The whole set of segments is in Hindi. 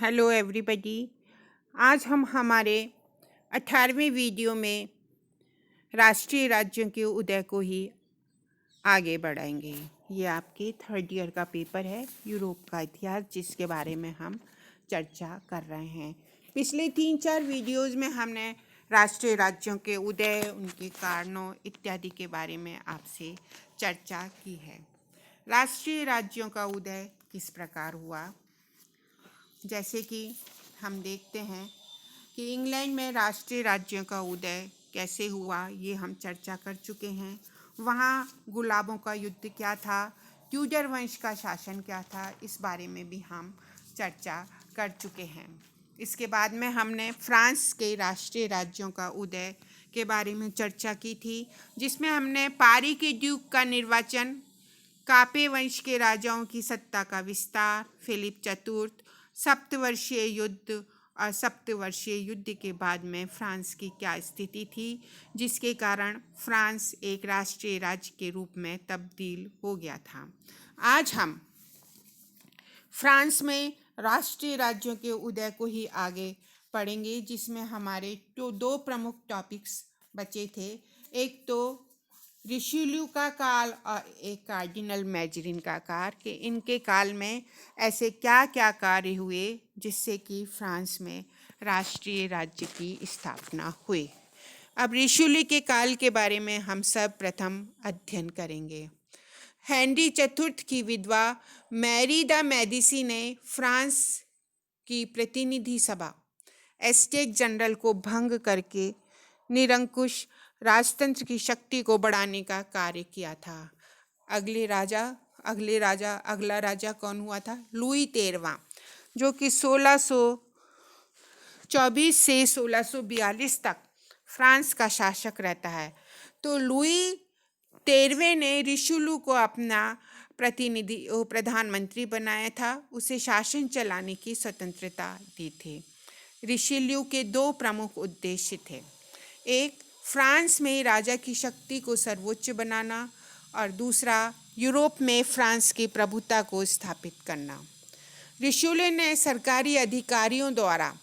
Hello everybody. आज हम हमारे 18वें वीडियो में राष्ट्रीय राज्यों के उदय को ही आगे बढ़ाएंगे। ये आपके थर्ड ईयर का पेपर है, यूरोप का इतिहास, जिसके बारे में हम चर्चा कर रहे हैं। पिछले 3-4 वीडियोज़ में हमने राष्ट्रीय राज्यों के उदय, उनके कारणों इत्यादि के बारे में आपसे चर्चा की है। राष्ट्रीय राज्यों का उदय किस प्रकार हुआ, जैसे कि हम देखते हैं कि इंग्लैंड में राष्ट्रीय राज्यों का उदय कैसे हुआ, ये हम चर्चा कर चुके हैं। वहाँ गुलाबों का युद्ध क्या था, ट्यूडर वंश का शासन क्या था, इस बारे में भी हम चर्चा कर चुके हैं। इसके बाद में हमने फ्रांस के राष्ट्रीय राज्यों का उदय के बारे में चर्चा की थी, जिसमें हमने पारी के ड्यूक का निर्वाचन, कापे वंश के राजाओं की सत्ता का विस्तार, फिलिप चतुर्थ, सप्तवर्षीय युद्ध और सप्तवर्षीय युद्ध के बाद में फ्रांस की क्या स्थिति थी, जिसके कारण फ्रांस एक राष्ट्रीय राज्य के रूप में तब्दील हो गया था। आज हम फ्रांस में राष्ट्रीय राज्यों के उदय को ही आगे पढ़ेंगे, जिसमें हमारे दो प्रमुख टॉपिक्स बचे थे। एक तो रिशेल्यू का काल और एक कार्डिनल मैजरिन का काल, कि इनके काल में ऐसे क्या क्या कार्य हुए जिससे कि फ्रांस में राष्ट्रीय राज्य की स्थापना हुई। अब रिशेल्यू के काल के बारे में हम सब प्रथम अध्ययन करेंगे। हेनरी चतुर्थ की विधवा मैरी द मेडिसी ने फ्रांस की प्रतिनिधि सभा एस्टेक जनरल को भंग करके निरंकुश राजतंत्र की शक्ति को बढ़ाने का कार्य किया था। अगला राजा कौन हुआ था? लुई 13वां, जो कि 1624 से 1642 तक फ्रांस का शासक रहता है। तो लुई 13वें ने रिशेल्यू को अपना प्रधानमंत्री बनाया था, उसे शासन चलाने की स्वतंत्रता दी थी। रिशेल्यू के दो प्रमुख उद्देश्य थे। एक, फ्रांस में राजा की शक्ति को सर्वोच्च बनाना, और दूसरा, यूरोप में फ्रांस की प्रभुता को स्थापित करना। रिशेल्यू ने सरकारी अधिकारियों द्वारा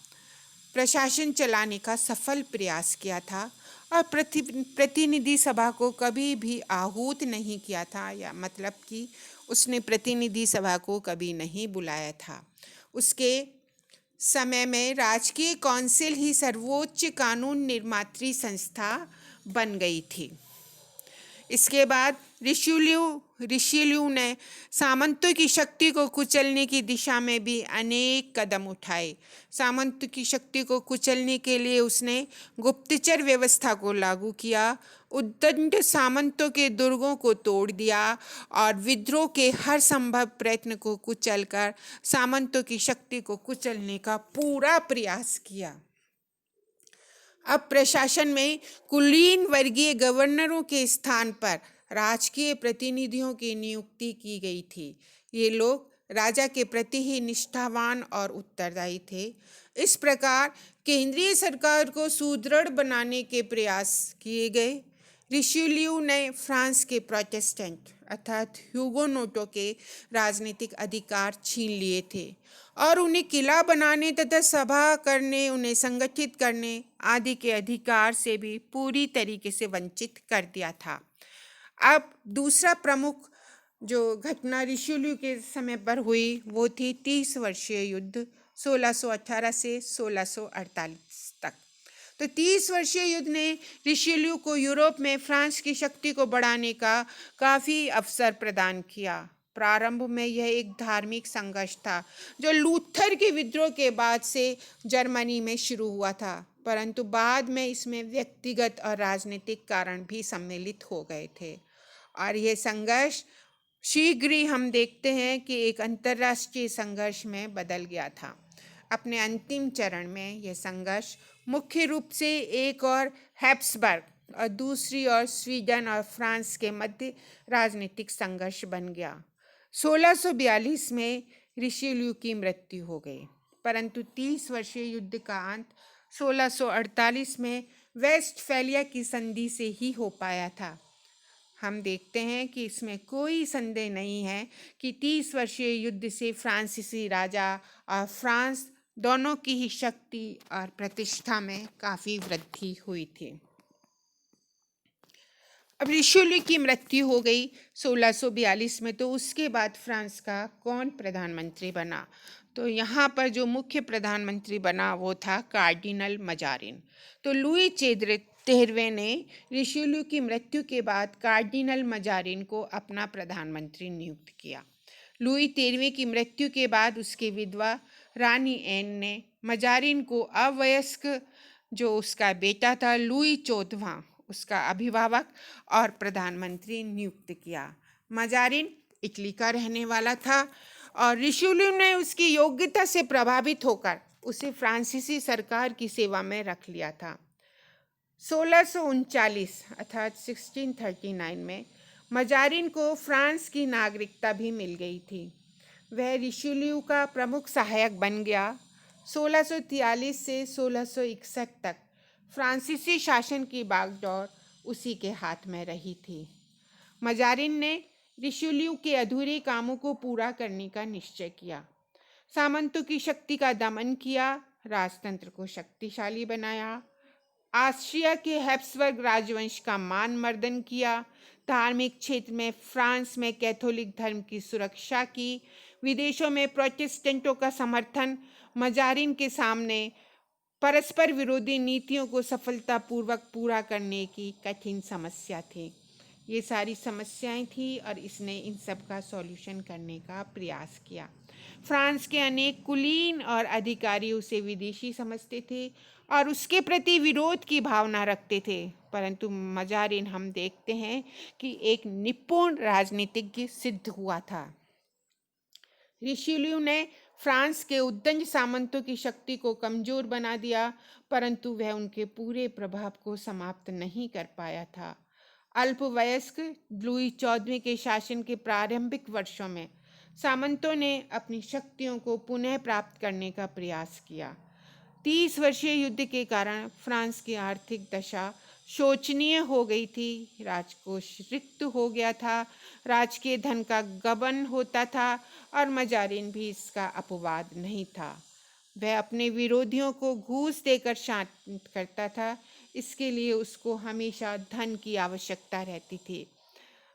प्रशासन चलाने का सफल प्रयास किया था और प्रतिनिधि सभा को कभी भी आहूत नहीं किया था, या मतलब कि उसने प्रतिनिधि सभा को कभी नहीं बुलाया था। उसके समय में राजकीय काउंसिल ही सर्वोच्च कानून निर्मात्री संस्था बन गई थी। इसके बाद रिशेल्यू ने सामंतों की शक्ति को कुचलने की दिशा में भी अनेक कदम उठाए। सामंतों की शक्ति को कुचलने के लिए उसने गुप्तचर व्यवस्था को लागू किया, उद्दंड सामंतों के दुर्गों को तोड़ दिया और विद्रोह के हर संभव प्रयत्न को कुचलकर सामंतों की शक्ति को कुचलने का पूरा प्रयास किया। अब प्रशासन में कुलीन वर्गीय गवर्नरों के स्थान पर राजकीय प्रतिनिधियों की नियुक्ति की गई थी। ये लोग राजा के प्रति ही निष्ठावान और उत्तरदायी थे। इस प्रकार केंद्रीय सरकार को सुदृढ़ बनाने के प्रयास किए गए। रिशेल्यू ने फ्रांस के प्रोटेस्टेंट अर्थात ह्यूगोनोटों के राजनीतिक अधिकार छीन लिए थे और उन्हें किला बनाने तथा सभा करने, उन्हें संगठित करने आदि के अधिकार से भी पूरी तरीके से वंचित कर दिया था। अब दूसरा प्रमुख जो घटना रिशेल्यू के समय पर हुई वो थी 30 वर्षीय युद्ध 1618 से 1648 तक। तो 30 वर्षीय युद्ध ने रिशेल्यू को यूरोप में फ्रांस की शक्ति को बढ़ाने का काफ़ी अवसर प्रदान किया। प्रारंभ में यह एक धार्मिक संघर्ष था जो लूथर के विद्रोह के बाद से जर्मनी में शुरू हुआ था, परंतु बाद में इसमें व्यक्तिगत और राजनीतिक कारण भी सम्मिलित हो गए थे और यह संघर्ष शीघ्र ही हम देखते हैं कि एक अंतर्राष्ट्रीय संघर्ष में बदल गया था। अपने अंतिम चरण में यह संघर्ष मुख्य रूप से एक और हैब्सबर्ग और दूसरी ओर स्वीडन और फ्रांस के मध्य राजनीतिक संघर्ष बन गया। 1642 में रिशेल्यू की मृत्यु हो गई, परंतु 30 वर्षीय युद्ध का अंत 1648 में वेस्टफैलिया की संधि से ही हो पाया था। हम देखते हैं कि इसमें कोई संदेह नहीं है कि 30 वर्षीय युद्ध से फ्रांसीसी राजा और फ्रांस दोनों की ही शक्ति और प्रतिष्ठा में काफ़ी वृद्धि हुई थी। अब रिशेल्यू की मृत्यु हो गई 1642 में, तो उसके बाद फ्रांस का कौन प्रधानमंत्री बना? तो यहाँ पर जो मुख्य प्रधानमंत्री बना वो था कार्डिनल मजारिन। तो लुई 13वें ने रिशेल्यू की मृत्यु के बाद कार्डिनल मजारिन को अपना प्रधानमंत्री नियुक्त किया। लुई 13वें की मृत्यु के बाद उसकी विधवा रानी एन ने मजारिन को अवयस्क जो उसका बेटा था लुई 14वां उसका अभिभावक और प्रधानमंत्री नियुक्त किया। मजारिन इटली का रहने वाला था और रिशेल्यू ने उसकी योग्यता से प्रभावित होकर उसे फ्रांसीसी सरकार की सेवा में रख लिया था। 1639 अर्थात 1639 में मजारिन को फ्रांस की नागरिकता भी मिल गई थी। वह रिशेल्यू का प्रमुख सहायक बन गया। 1643 से 1661 तक फ्रांसीसी शासन की बागडोर उसी के हाथ में रही थी। मजारिन ने रिशेल्यू के अधूरे कामों को पूरा करने का निश्चय किया। सामंतों की शक्ति का दमन किया, राजतंत्र को शक्तिशाली बनाया, ऑस्ट्रिया के हैब्सबर्ग राजवंश का मान मर्दन किया, धार्मिक क्षेत्र में फ्रांस में कैथोलिक धर्म की सुरक्षा की, विदेशों में प्रोटेस्टेंटों का समर्थन। मजारिन के सामने परस्पर विरोधी नीतियों को सफलतापूर्वक पूरा करने की कठिन समस्या थी। ये सारी समस्याएं थी और इसने इन सब का सॉल्यूशन करने का प्रयास किया। फ्रांस के अनेक कुलीन और अधिकारी उसे विदेशी समझते थे और उसके प्रति विरोध की भावना रखते थे, परंतु मजारिन हम देखते हैं कि एक निपुण राजनीतिज्ञ सिद्ध हुआ था। रिशेल्यू ने फ्रांस के उद्दंड सामंतों की शक्ति को कमजोर बना दिया, परंतु वह उनके पूरे प्रभाव को समाप्त नहीं कर पाया था। अल्पवयस्क लुई 14वें के शासन के प्रारंभिक वर्षों में सामंतों ने अपनी शक्तियों को पुनः प्राप्त करने का प्रयास किया। 30 वर्षीय युद्ध के कारण फ्रांस की आर्थिक दशा शोचनीय हो गई थी। राजकोष रिक्त हो गया था, राजकीय धन का गबन होता था और मजारिन भी इसका अपवाद नहीं था। वह अपने विरोधियों को घूस देकर शांत करता था, इसके लिए उसको हमेशा धन की आवश्यकता रहती थी।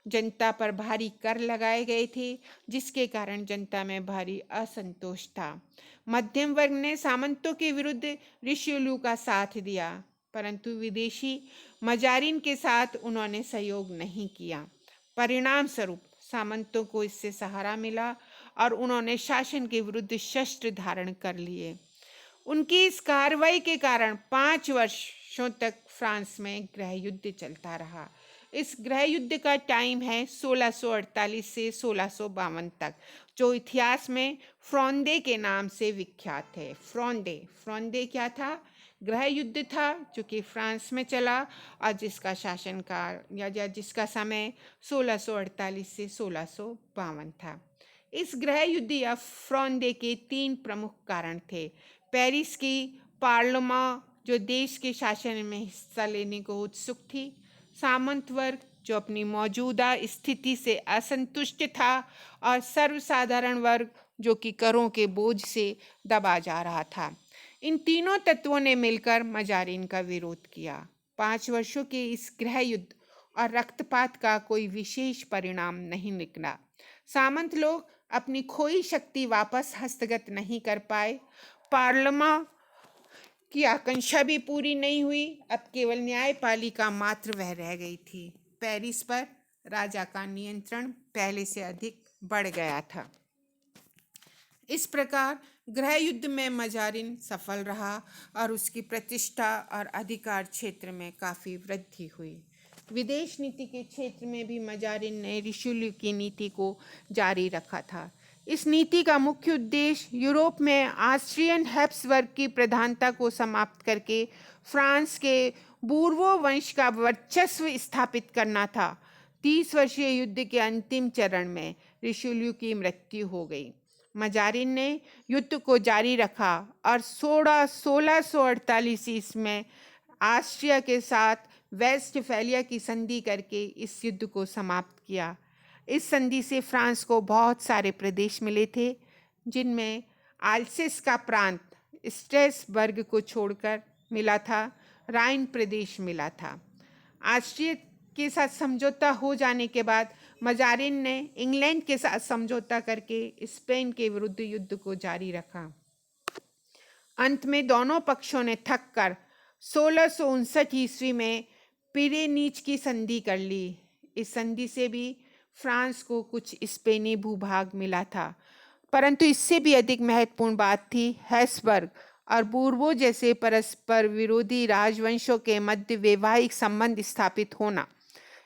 जनता पर भारी कर लगाए गए थे, जिसके कारण जनता में भारी असंतोष था। मध्यम वर्ग ने सामंतों के विरुद्ध रिशेल्यू का साथ दिया, परंतु विदेशी मजारिन के साथ उन्होंने सहयोग नहीं किया। परिणाम स्वरूप सामंतों को इससे सहारा मिला और उन्होंने शासन के विरुद्ध शस्त्र धारण कर लिए। उनकी इस कार्रवाई के कारण 5 वर्षों तक फ्रांस में गृह युद्ध चलता रहा। इस गृह युद्ध का टाइम है 1648 से 1652 तक, जो इतिहास में फ्रोंदे के नाम से विख्यात है। फ्रोंदे क्या था? गृह युद्ध था जो कि फ्रांस में चला और जिसका शासनकाल या जिसका समय 1648 से 1652 था। इस गृह युद्ध या फ्रोंदे के 3 प्रमुख कारण थे। पेरिस की पार्लिमा जो देश के शासन में हिस्सा लेने को उत्सुक थी, सामंत वर्ग जो अपनी मौजूदा स्थिति से असंतुष्ट था और सर्वसाधारण वर्ग जो कि करों के बोझ से दबा जा रहा था। इन तीनों तत्वों ने मिलकर मजारिन का विरोध किया। 5 वर्षों के इस गृह युद्ध और रक्तपात का कोई विशेष परिणाम नहीं निकला। सामंत लोग अपनी खोई शक्ति वापस हस्तगत नहीं कर पाए। पार्लिमा की आकांक्षा भी पूरी नहीं हुई। अब केवल न्यायपालिका मात्र वह रह गई थी। पेरिस पर राजा का नियंत्रण पहले से अधिक बढ़ गया था। इस प्रकार गृह युद्ध में मजारिन सफल रहा और उसकी प्रतिष्ठा और अधिकार क्षेत्र में काफ़ी वृद्धि हुई। विदेश नीति के क्षेत्र में भी मजारिन ने रिशेल्यू की नीति को जारी रखा था। इस नीति का मुख्य उद्देश्य यूरोप में ऑस्ट्रियन हैब्सबर्ग की प्रधानता को समाप्त करके फ्रांस के बूर्बो वंश का वर्चस्व स्थापित करना था। 30 वर्षीय युद्ध के अंतिम चरण में रिशेल्यू की मृत्यु हो गई। मजारिन ने युद्ध को जारी रखा और 1648 ईस्वी में ऑस्ट्रिया के साथ वेस्टफैलिया की संधि करके इस युद्ध को समाप्त किया। इस संधि से फ्रांस को बहुत सारे प्रदेश मिले थे, जिनमें आल्सेस का प्रांत स्ट्रेसबर्ग को छोड़कर मिला था, राइन प्रदेश मिला था। ऑस्ट्रिया के साथ समझौता हो जाने के बाद मजारिन ने इंग्लैंड के साथ समझौता करके स्पेन के विरुद्ध युद्ध को जारी रखा। अंत में दोनों पक्षों ने थक कर 1659 ईस्वी में पिरेनीज की संधि कर ली। इस संधि से भी फ्रांस को कुछ स्पेनी भूभाग मिला था, परंतु इससे भी अधिक महत्वपूर्ण बात थी हैब्सबर्ग और बूर्बो जैसे परस्पर विरोधी राजवंशों के मध्य वैवाहिक संबंध स्थापित होना।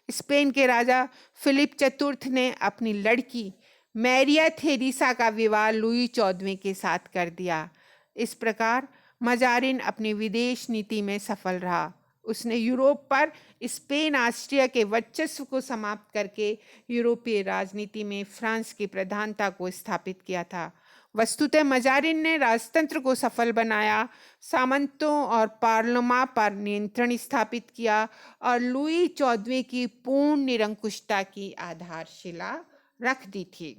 स्पेन के राजा फिलिप चतुर्थ ने अपनी लड़की मैरिया थेरेसा का विवाह लुई 14वें के साथ कर दिया। इस प्रकार मजारिन अपनी विदेश नीति में सफल रहा। उसने यूरोप पर स्पेन ऑस्ट्रिया के वर्चस्व को समाप्त करके यूरोपीय राजनीति में फ्रांस की प्रधानता को स्थापित किया था। वस्तुतः मजारिन ने राजतंत्र को सफल बनाया, सामंतों और पार्लमा पर नियंत्रण स्थापित किया और लुई 14वें की पूर्ण निरंकुशता की आधारशिला रख दी थी।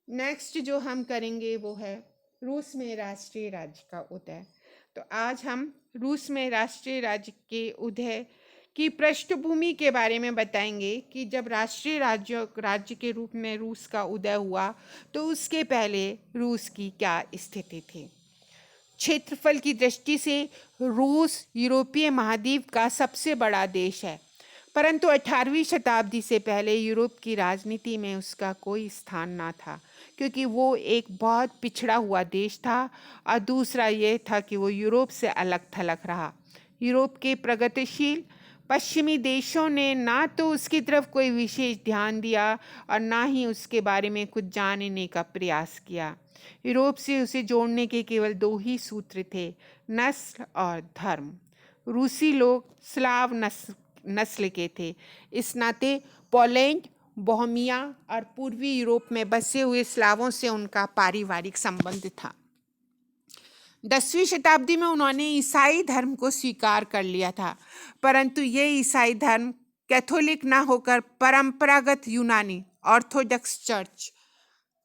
नेक्स्ट जो हम करेंगे वो है रूस में राष्ट्रीय राज्य का उदय। तो आज हम रूस में राष्ट्रीय राज्य के उदय की पृष्ठभूमि के बारे में बताएंगे कि जब राष्ट्रीय राज्य के रूप में रूस का उदय हुआ तो उसके पहले रूस की क्या स्थिति थी। क्षेत्रफल की दृष्टि से रूस यूरोपीय महाद्वीप का सबसे बड़ा देश है, परंतु 18वीं शताब्दी से पहले यूरोप की राजनीति में उसका कोई स्थान ना था, क्योंकि वो एक बहुत पिछड़ा हुआ देश था और दूसरा ये था कि वो यूरोप से अलग थलग रहा। यूरोप के प्रगतिशील पश्चिमी देशों ने ना तो उसकी तरफ कोई विशेष ध्यान दिया और ना ही उसके बारे में कुछ जानने का प्रयास किया। यूरोप से उसे जोड़ने के केवल 2 ही सूत्र थे, नस्ल और धर्म। रूसी लोग स्लाव नस्ल के थे, इस नाते पोलैंड, बोहेमिया और पूर्वी यूरोप में बसे हुए स्लावों से उनका पारिवारिक संबंध था। 10वीं शताब्दी में उन्होंने ईसाई धर्म को स्वीकार कर लिया था, परंतु ये ईसाई धर्म कैथोलिक ना होकर परंपरागत यूनानी ऑर्थोडॉक्स चर्च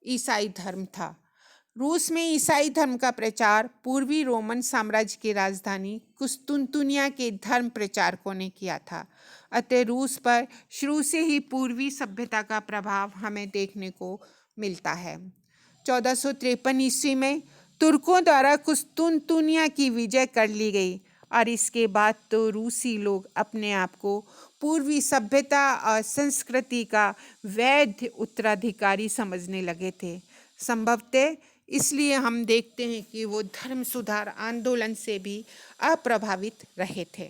ईसाई धर्म था। रूस में ईसाई धर्म का प्रचार पूर्वी रोमन साम्राज्य की राजधानी कुस्तुनतुनिया के धर्म प्रचारकों ने किया था। अतः रूस पर शुरू से ही पूर्वी सभ्यता का प्रभाव हमें देखने को मिलता है। 1453 ईस्वी में तुर्कों द्वारा कुस्तुनतुनिया की विजय कर ली गई और इसके बाद तो रूसी लोग अपने आप को पूर्वी सभ्यता और संस्कृति का वैध उत्तराधिकारी समझने लगे थे। संभवतः इसलिए हम देखते हैं कि वो धर्म सुधार आंदोलन से भी अप्रभावित रहे थे।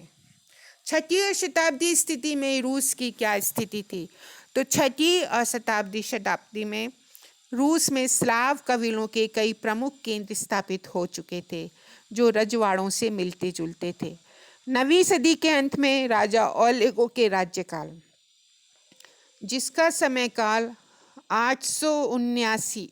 6वीं शताब्दी स्थिति में रूस की क्या स्थिति थी? तो 6वीं और 7वीं शताब्दी में रूस में स्लाव कबीलों के कई प्रमुख केंद्र स्थापित हो चुके थे जो रजवाड़ों से मिलते जुलते थे। 9वीं सदी के अंत में राजा ओलेगो के राज्यकाल, जिसका समय काल 879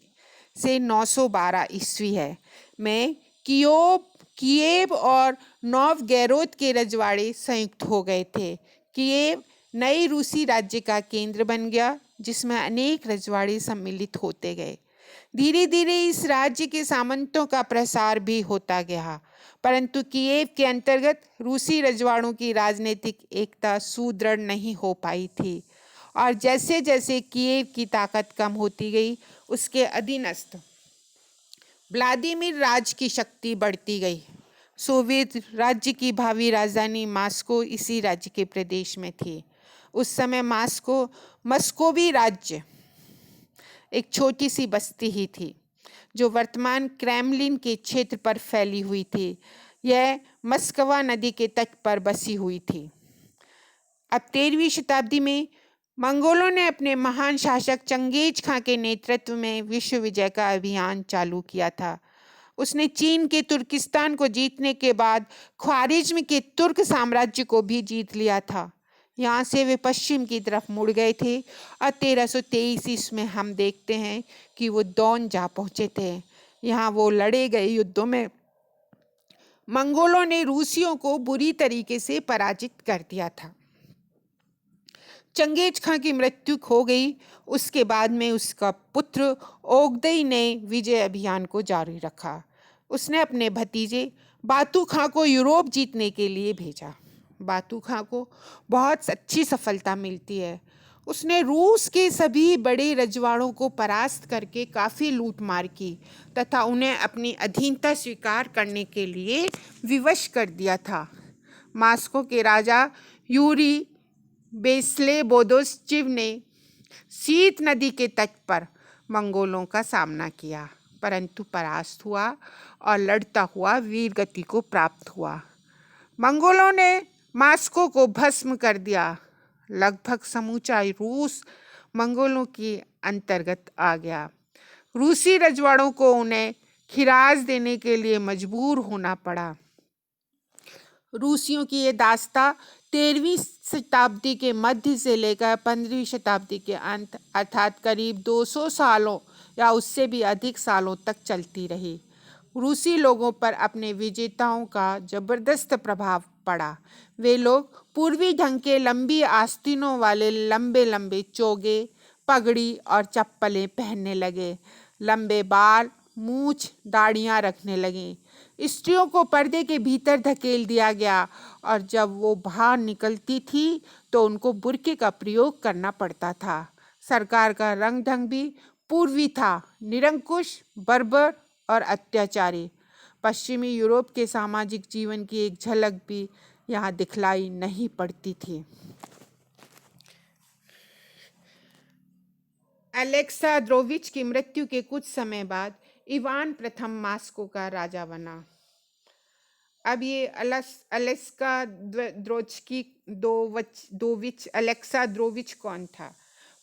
से 912 ईस्वी है, में किएव और नोवगोरोद के रजवाड़े संयुक्त हो गए थे। किएव नए रूसी राज्य का केंद्र बन गया, जिसमें अनेक रजवाड़े सम्मिलित होते गए। धीरे धीरे इस राज्य के सामंतों का प्रसार भी होता गया, परंतु किएव के अंतर्गत रूसी रजवाड़ों की राजनीतिक एकता सुदृढ़ नहीं हो पाई थी और जैसे जैसे किएव की ताकत कम होती गई, उसके अधीनस्थ व्लादिमीर राज्य की शक्ति बढ़ती गई। सोवियत राज्य की भावी राजधानी मॉस्को इसी राज्य के प्रदेश में थी। उस समय मस्कोवी राज्य एक छोटी सी बस्ती ही थी जो वर्तमान क्रेमलिन के क्षेत्र पर फैली हुई थी। यह मस्कवा नदी के तट पर बसी हुई थी। अब 13वीं शताब्दी में मंगोलों ने अपने महान शासक चंगेज खां के नेतृत्व में विश्व विजय का अभियान चालू किया था। उसने चीन के तुर्किस्तान को जीतने के बाद ख्वारिज्म के तुर्क साम्राज्य को भी जीत लिया था। यहाँ से वे पश्चिम की तरफ मुड़ गए थे और 1323 ईस्वी में हम देखते हैं कि वो दौन जा पहुँचे थे। यहाँ वो लड़े गए युद्धों में मंगोलों ने रूसियों को बुरी तरीके से पराजित कर दिया था। चंगेज खां की मृत्यु हो गई। उसके बाद में उसका पुत्र ओगदेई ने विजय अभियान को जारी रखा। उसने अपने भतीजे बातू खां को यूरोप जीतने के लिए भेजा। बातू खां को बहुत अच्छी सफलता मिलती है। उसने रूस के सभी बड़े रजवाड़ों को परास्त करके काफ़ी लूटमार की तथा उन्हें अपनी अधीनता स्वीकार करने के लिए विवश कर दिया था। मास्को के राजा यूरी बेस्लेबोदोस्चिव ने शीत नदी के तट पर मंगोलों का सामना किया, परंतु परास्त हुआ और लड़ता हुआ वीर गति को प्राप्त हुआ। मंगोलों ने मास्को को भस्म कर दिया। लगभग समूचा रूस मंगोलों के अंतर्गत आ गया। रूसी रजवाड़ों को उन्हें खिराज देने के लिए मजबूर होना पड़ा। रूसियों की ये दास्ता 13वीं शताब्दी के मध्य से लेकर 15वीं शताब्दी के अंत अर्थात करीब 200 सालों या उससे भी अधिक सालों तक चलती रही। रूसी लोगों पर अपने विजेताओं का जबरदस्त प्रभाव पड़ा। वे लोग पूर्वी ढंग के लंबी आस्तीनों वाले लंबे लंबे चोगे, पगड़ी और चप्पलें पहनने लगे। लंबे बाल, मूछ, दाढ़ियाँ रखने लगे। स्त्रियों को पर्दे के भीतर धकेल दिया गया और जब वो बाहर निकलती थी तो उनको बुर्के का प्रयोग करना पड़ता था। सरकार का रंग ढंग भी पूर्वी था, निरंकुश, बर्बर और अत्याचारी। पश्चिमी यूरोप के सामाजिक जीवन की एक झलक भी यहाँ दिखलाई नहीं पड़ती थी। अलेक्सांद्रोविच की मृत्यु के कुछ समय बाद इवान प्रथम मास्को का राजा बना। अब ये अलेक्सांद्रोविच अलेक्सांद्रोविच कौन था?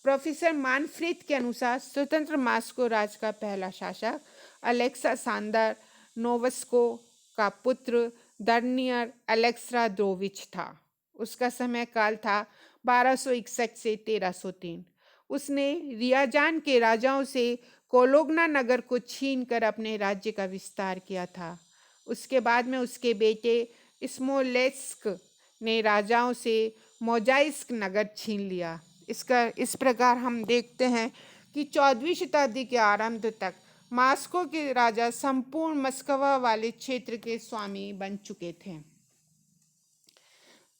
प्रोफेसर मानफ्रेड के अनुसार स्वतंत्र मास्को राज का पहला शासक अलेक्सांदर नोवस्को का पुत्र दर्नियर अलेक्सांद्रोविच था। उसका समय काल था 1261 से 1303। उसने रियाजान के राजाओं से कोलोगना नगर को छीनकर अपने राज्य का विस्तार किया था। उसके बाद में उसके बेटे स्मोलेंस्क ने राजाओं से मोजाइस्क नगर छीन लिया। इस प्रकार हम देखते हैं कि 14वीं शताब्दी के आरंभ तक मास्को के राजा संपूर्ण मस्कवा वाले क्षेत्र के स्वामी बन चुके थे।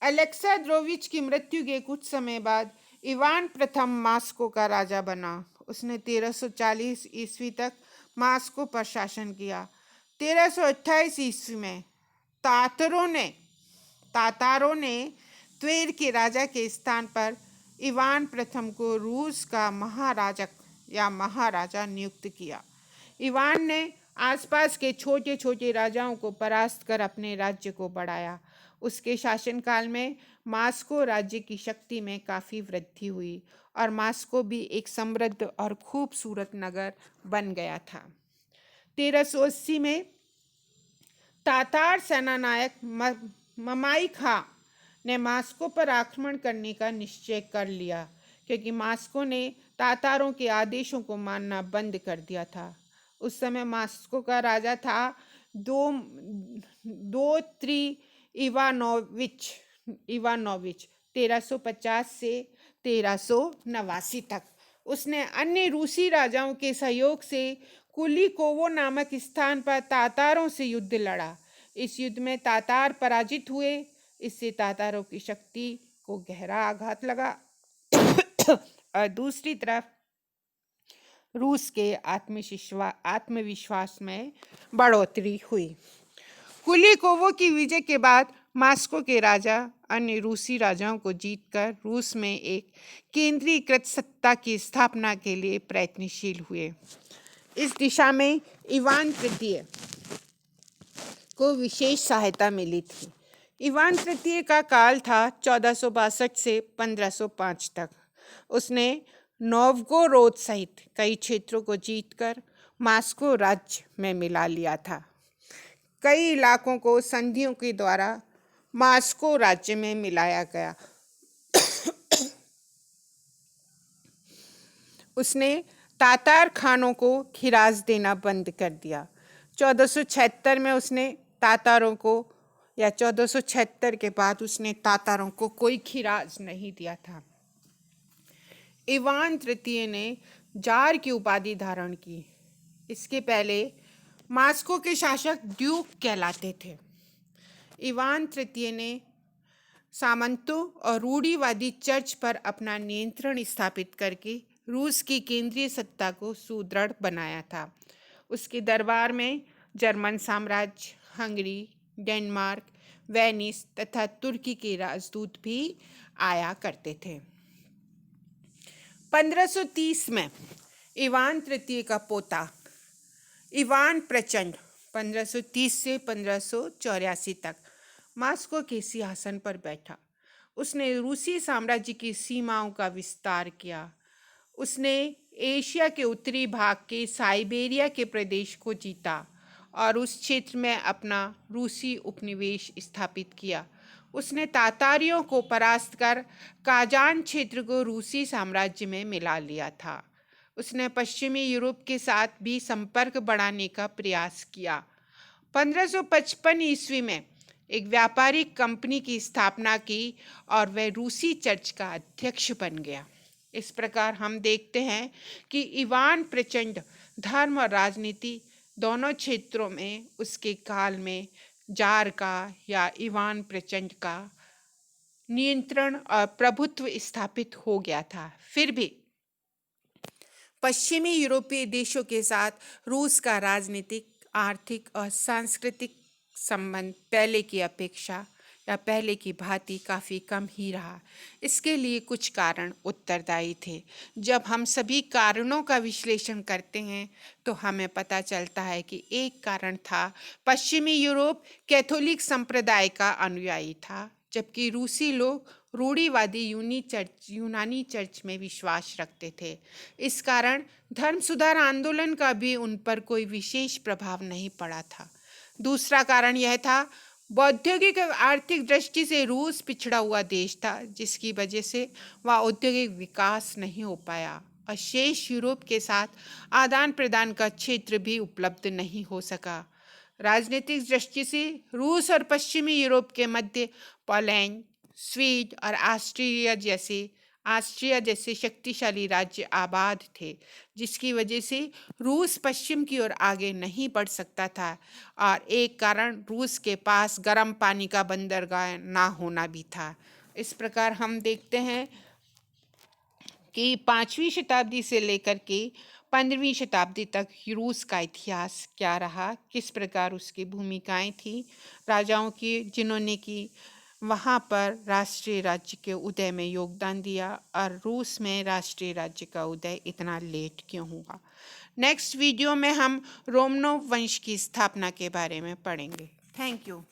अलेक्सांद्रोविच की मृत्यु के कुछ समय बाद इवान प्रथम मास्को का राजा बना। उसने 1340 ईस्वी तक मास्को पर शासन किया। 1328 ईस्वी में तातारों ने त्वेर के राजा के स्थान पर इवान प्रथम को रूस का महाराजक या महाराजा नियुक्त किया। इवान ने आसपास के छोटे छोटे राजाओं को परास्त कर अपने राज्य को बढ़ाया। उसके शासनकाल में मास्को राज्य की शक्ति में काफ़ी वृद्धि हुई और मास्को भी एक समृद्ध और खूबसूरत नगर बन गया था। 1380 में तातार सेनानायक ममाई खां ने मास्को पर आक्रमण करने का निश्चय कर लिया, क्योंकि मास्को ने तातारों के आदेशों को मानना बंद कर दिया था। उस समय मास्को का राजा था दोत्री इवानोविच 1350 से 1389 तक। उसने अन्य रूसी राजाओं के सहयोग से कुलिकोवो नामक स्थान पर तातारों से युद्ध लड़ा। इस युद्ध में तातार पराजित हुए। इससे तातारों की शक्ति को गहरा आघात लगा और दूसरी तरफ रूस के आत्मविश्वास में बढ़ोतरी हुई। कुलिकोवो की विजय के बाद मास्को के राजा अन्य रूसी राजाओं को जीतकर रूस में एक केंद्रीकृत सत्ता की स्थापना के लिए प्रयत्नशील हुए। इस दिशा में इवान तृतीय को विशेष सहायता मिली थी। इवान तृतीय का काल था 1462 से 1505 तक। उसने नोवगोरोड सहित कई क्षेत्रों को जीतकर मास्को राज्य में मिला लिया था। कई इलाकों को संधियों के द्वारा मास्को राज्य में मिलाया गया। उसने तातार खानों को खिराज देना बंद कर दिया। 1476 में उसने तातारों को या 1476 के बाद उसने तातारों को कोई खिराज नहीं दिया था। इवान तृतीय ने जार की उपाधि धारण की। इसके पहले मास्को के शासक ड्यूक कहलाते थे। इवान तृतीय ने सामंतों और रूढ़िवादी चर्च पर अपना नियंत्रण स्थापित करके रूस की केंद्रीय सत्ता को सुदृढ़ बनाया था। उसके दरबार में जर्मन साम्राज्य, हंगरी, डेनमार्क, वेनिस तथा तुर्की के राजदूत भी आया करते थे। 1530 में इवान तृतीय का पोता इवान प्रचंड 1530 से 1584 तक मास्को के सिंहासन पर बैठा। उसने रूसी साम्राज्य की सीमाओं का विस्तार किया। उसने एशिया के उत्तरी भाग के साइबेरिया के प्रदेश को जीता और उस क्षेत्र में अपना रूसी उपनिवेश स्थापित किया। उसने तातारियों को परास्त कर काजान क्षेत्र को रूसी साम्राज्य में मिला लिया था। उसने पश्चिमी यूरोप के साथ भी संपर्क बढ़ाने का प्रयास किया। 1555 ईस्वी में एक व्यापारिक कंपनी की स्थापना की और वह रूसी चर्च का अध्यक्ष बन गया। इस प्रकार हम देखते हैं कि इवान प्रचंड धर्म और राजनीति दोनों क्षेत्रों में उसके काल में जार का या इवान प्रचंड का नियंत्रण और प्रभुत्व स्थापित हो गया था। फिर भी पश्चिमी यूरोपीय देशों के साथ रूस का राजनीतिक, आर्थिक और सांस्कृतिक संबंध पहले की अपेक्षा या पहले की भांति काफ़ी कम ही रहा। इसके लिए कुछ कारण उत्तरदायी थे। जब हम सभी कारणों का विश्लेषण करते हैं तो हमें पता चलता है कि एक कारण था पश्चिमी यूरोप कैथोलिक संप्रदाय का अनुयायी था, जबकि रूसी लोग रूढ़िवादी यूनानी चर्च में विश्वास रखते थे। इस कारण धर्म सुधार आंदोलन का भी उन पर कोई विशेष प्रभाव नहीं पड़ा था। दूसरा कारण यह था, औद्योगिक और आर्थिक दृष्टि से रूस पिछड़ा हुआ देश था, जिसकी वजह से वह औद्योगिक विकास नहीं हो पाया और शेष यूरोप के साथ आदान प्रदान का क्षेत्र भी उपलब्ध नहीं हो सका। राजनीतिक दृष्टि से रूस और पश्चिमी यूरोप के मध्य पोलैंड, स्वीड और ऑस्ट्रिया जैसे शक्तिशाली राज्य आबाद थे, जिसकी वजह से रूस पश्चिम की ओर आगे नहीं बढ़ सकता था और एक कारण रूस के पास गर्म पानी का बंदरगाह ना होना भी था। इस प्रकार हम देखते हैं कि 5वीं शताब्दी से लेकर के 15वीं शताब्दी तक रूस का इतिहास क्या रहा, किस प्रकार उसकी भूमिकाएं थी राजाओं की, जिन्होंने कि वहाँ पर राष्ट्रीय राज्य के उदय में योगदान दिया और रूस में राष्ट्रीय राज्य का उदय इतना लेट क्यों हुआ। नेक्स्ट वीडियो में हम रोमनोव वंश की स्थापना के बारे में पढ़ेंगे। Thank you.